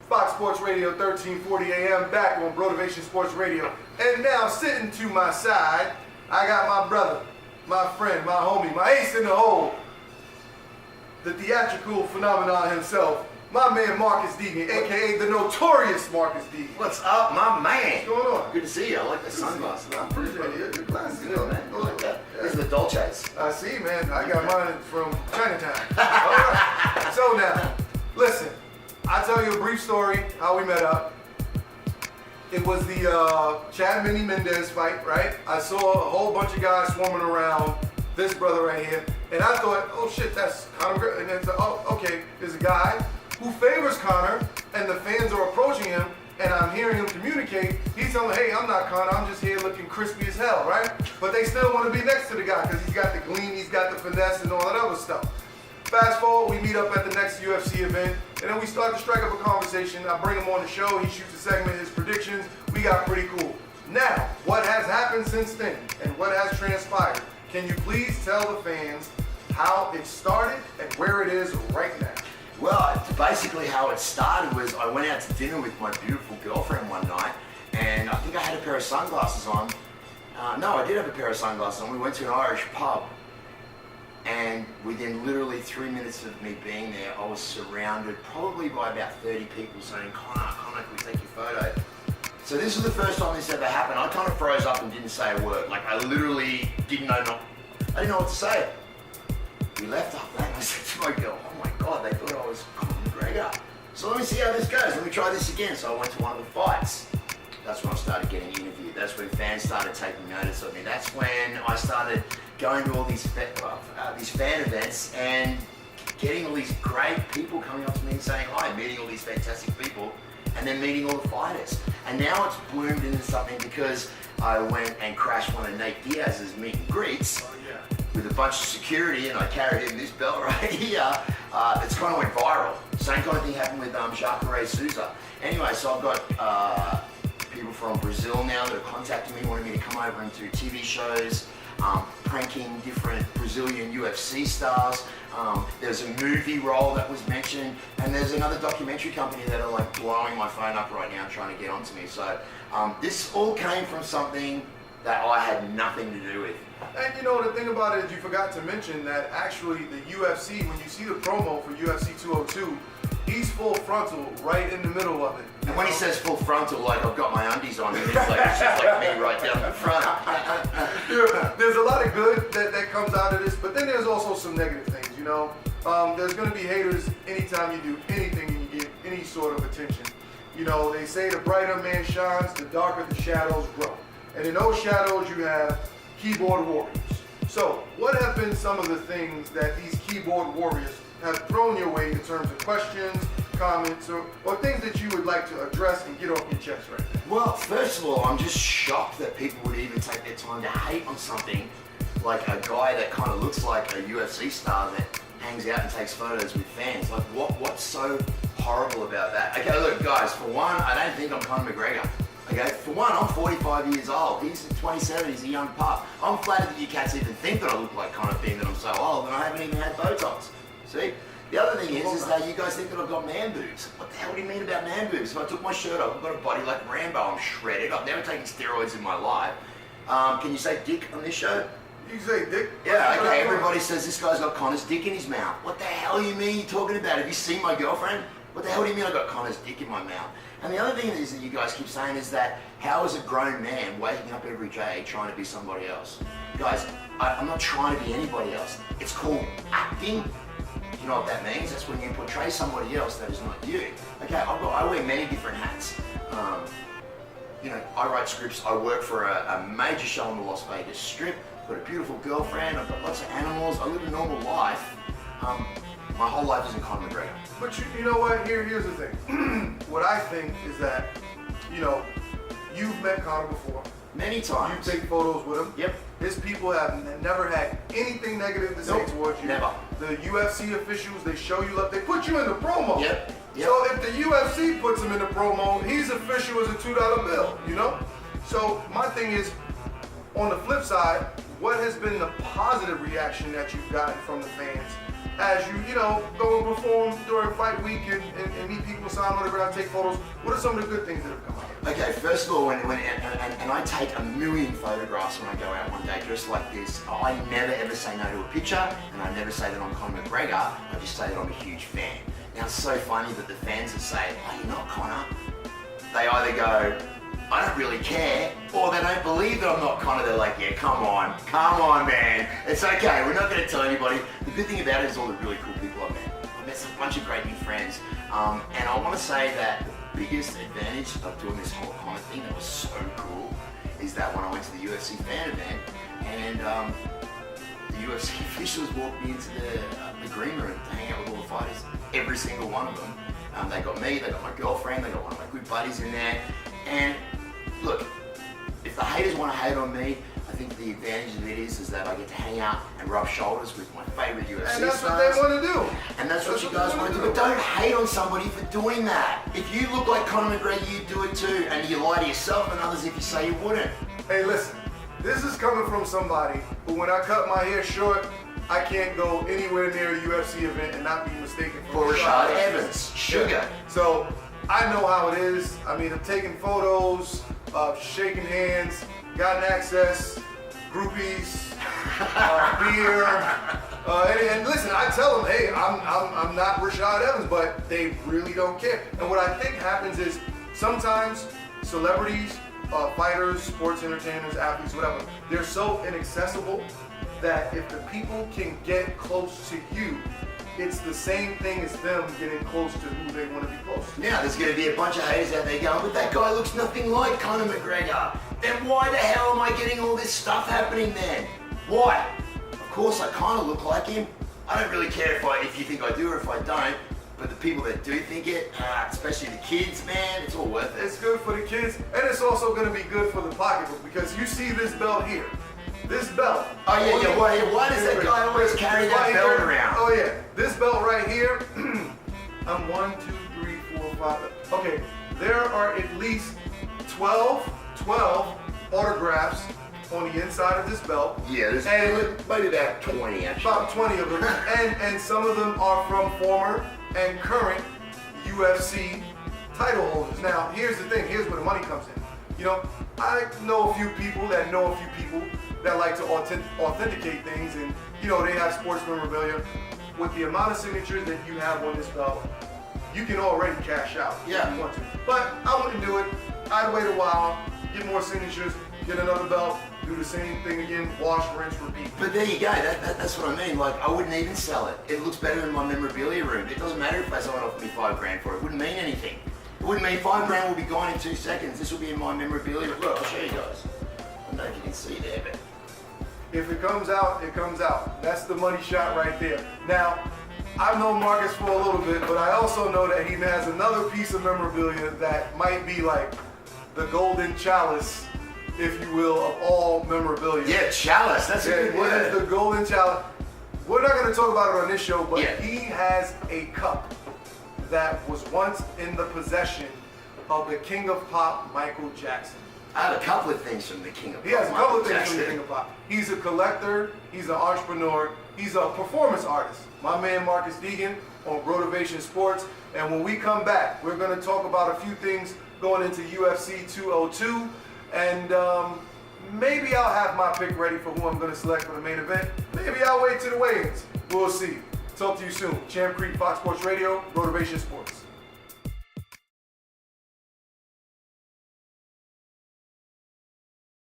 Fox Sports Radio 1340 AM, back on Brotivation Sports Radio. And now sitting to my side, I got my brother, my friend, my homie, my ace in the hole, the theatrical phenomenon himself, my man Marcus Deegan, aka the notorious Marcus Deegan. What's up, my man? What's going on? Good to see you. I like the sunglasses. I appreciate it. Your glasses, Good, man. I like that. These are the Dolces. I see, man. I got mine from Chinatown. All right. So now, listen. I'll tell you a brief story how we met up. It was the Chad Mini Mendez fight, right? I saw a whole bunch of guys swarming around this brother right here, and I thought, oh shit, that's Conor McGregor. And then, oh, okay, there's a guy who favors Conor, and the fans are approaching him, and I'm hearing him communicate. He's telling me, hey, I'm not Conor, I'm just here looking crispy as hell, right? But they still want to be next to the guy because he's got the gleam, he's got the finesse, and all that other stuff. Fast forward, we meet up at the next UFC event, and then we start to strike up a conversation. I bring him on the show, he shoots a segment, his predictions, we got pretty cool. Now, what has happened since then, and what has transpired? Can you please tell the fans how it started and where it is right now? Well, basically how it started was I went out to dinner with my beautiful girlfriend one night, and I think I had a pair of sunglasses on. No, I did have a pair of sunglasses on. We went to an Irish pub. And within literally 3 minutes of me being there, I was surrounded probably by about 30 people saying, Conor, can we take your photo? So this was the first time this ever happened. I kind of froze up and didn't say a word. Like I literally I didn't know what to say. We left after that and I said to my girl, oh my God, they thought I was Conor McGregor. So let me see how this goes. Let me try this again. So I went to one of the fights. That's when I started getting interviewed. That's when fans started taking notice of me. That's when I started going to all these fan events and getting all these great people coming up to me and saying hi, meeting all these fantastic people, and then meeting all the fighters. And now it's bloomed into something because I went and crashed one of Nate Diaz's meet and greets with a bunch of security, and I carried in this belt right here. It's kind of went viral. Same kind of thing happened with Jacare Souza. Anyway, so I've got people from Brazil now that are contacting me, wanting me to come over and do TV shows, pranking different Brazilian UFC stars. There's a movie role that was mentioned, and there's another documentary company that are like blowing my phone up right now trying to get onto me. So this all came from something that I had nothing to do with. And you know, the thing about it is you forgot to mention that actually the UFC, when you see the promo for UFC 202, he's full frontal right in the middle of it. And when he says full frontal, like I've got my undies on, it's just like me right down the front. There's a lot of good that comes out of this, but then there's also some negative things, you know. There's going to be haters anytime you do anything and you get any sort of attention. You know, they say the brighter man shines, the darker the shadows grow. And in those shadows you have keyboard warriors. So, what have been some of the things that these keyboard warriors have thrown your way in terms of questions, comments, or things that you would like to address and get off your chest right now? Well, first of all, I'm just shocked that people would even take their time to hate on something like a guy that kind of looks like a UFC star that hangs out and takes photos with fans. Like, what's so horrible about that? Okay, look, guys, for one, I don't think I'm Conor McGregor. Okay, for one, I'm 45 years old. He's 27, he's a young pup. I'm flattered that you cats even think that I look like Conor, being that I'm so old, and I haven't even had Botox. See? The other thing is that you guys think that I've got man boobs. What the hell do you mean about man boobs? If I took my shirt off, I've got a body like Rambo, I'm shredded. I've never taken steroids in my life. Can you say dick on this show? You say dick? Yeah, okay, everybody says this guy's got Conor's dick in his mouth. What the hell you mean you talking about? Have you seen my girlfriend? What the hell do you mean I got Conor's dick in my mouth? And the other thing is that you guys keep saying is that how is a grown man waking up every day trying to be somebody else? Guys, I'm not trying to be anybody else. It's called acting. You know what that means? That's when you portray somebody else that is not you. Okay, I wear many different hats. You know, I write scripts. I work for a major show on the Las Vegas Strip. I've got a beautiful girlfriend. I've got lots of animals. I live a normal life. My whole life isn't Conor McGregor. But you know what? Here's the thing. What I think is that, you know, you've met Conor before. Many times. You take photos with him. Yep. His people have never had anything negative to say towards you. Never. The UFC officials, they show you love. They put you in the promo. Yep. So if the UFC puts him in the promo, he's official as a $2 bill, you know? So my thing is, on the flip side, what has been the positive reaction that you've gotten from the fans as you know, go and perform during fight week and meet people, sign autographs, take photos? What are some of the good things that have come out? Okay, first of all, and I take a million photographs when I go out one day dressed like this. I never ever say no to a picture, and I never say that I'm Conor McGregor. I just say that I'm a huge fan. Now, it's so funny that the fans that say, "Oh, you're not Conor," they either go, "I don't really care," or they don't believe that I'm not Conor. They're like, "Yeah, come on, man. It's okay. We're not going to tell anybody." The good thing about it is all the really cool people I've met. I met a bunch of great new friends, and I want to say that the biggest advantage of doing this whole Conor thing that was so cool is that when I went to the UFC fan event, and the UFC officials walked me into the green room to hang out with all the fighters. Every single one of them. They got me, they got my girlfriend, they got one of my good buddies in there. And look, if the haters want to hate on me, I think the advantage of it is that I get to hang out and rub shoulders with my favorite UFC stars. And that's what they want to do. And that's what you guys want to do. But don't hate on somebody for doing that. If you look like Conor McGregor, you do it too. And you lie to yourself and others if you say you wouldn't. Hey, listen, this is coming from somebody who, when I cut my hair short, I can't go anywhere near a UFC event and not be mistaken for Rashad Evans. Sugar. Yeah. So I know how it is. I mean, I'm taking photos, shaking hands, gotten access, groupies, beer, and listen, I tell them, hey, I'm not Rashad Evans, but they really don't care. And what I think happens is sometimes celebrities, fighters, sports entertainers, athletes, whatever, they're so inaccessible that if the people can get close to you, it's the same thing as them getting close to who they want to be close to. Now there's going to be a bunch of haters out there going, but that guy looks nothing like Conor McGregor. Then why the hell am I getting all this stuff happening then? Why? Of course I kind of look like him. I don't really care if you think I do or if I don't. But the people that do think it, especially the kids, man, it's all worth it. It's good for the kids, and it's also going to be good for the pocketbook, because you see this belt here. This belt. Oh yeah. Why does that guy always carry that belt around? Oh yeah. This belt right here, I'm 1, 2, 3, 4, 5. Okay, there are at least 12 autographs on the inside of this belt. Yeah, there's maybe about 20 actually. About 20 of them. and some of them are from former and current UFC title holders. Now, here's the thing. Here's where the money comes in. You know, I know a few people that know a few people that like to authenticate things, and you know, they have sports memorabilia. With the amount of signatures that you have on this belt, you can already cash out if you want to. But I wouldn't do it. I'd wait a while, get more signatures, get another belt, do the same thing again, wash, rinse, repeat. But there you go, that's what I mean. Like, I wouldn't even sell it. It looks better in my memorabilia room. It doesn't matter if someone offered me $5,000 for it. It wouldn't mean anything. It wouldn't mean $5,000 will be gone in 2 seconds. This will be in my memorabilia. Look, I'll show you guys. I don't know if you can see there, but if it comes out, it comes out. That's the money shot right there. Now, I've known Marcus for a little bit, but I also know that he has another piece of memorabilia that might be like the golden chalice, if you will, of all memorabilia. Yeah, chalice, that's a good word. It is the golden chalice. We're not going to talk about it on this show, but yeah. He has a cup that was once in the possession of the King of Pop, Michael Jackson. I have a couple of things from the King of Pop. He has a couple of things from the King of Pop. He's a collector, he's an entrepreneur, he's a performance artist. My man Marcus Deegan on Brotivation Sports. And when we come back, we're going to talk about a few things going into UFC 202. And maybe I'll have my pick ready for who I'm going to select for the main event. Maybe I'll wait to the weigh-ins. We'll see. Talk to you soon. Champ Creek, Fox Sports Radio, Brotivation Sports.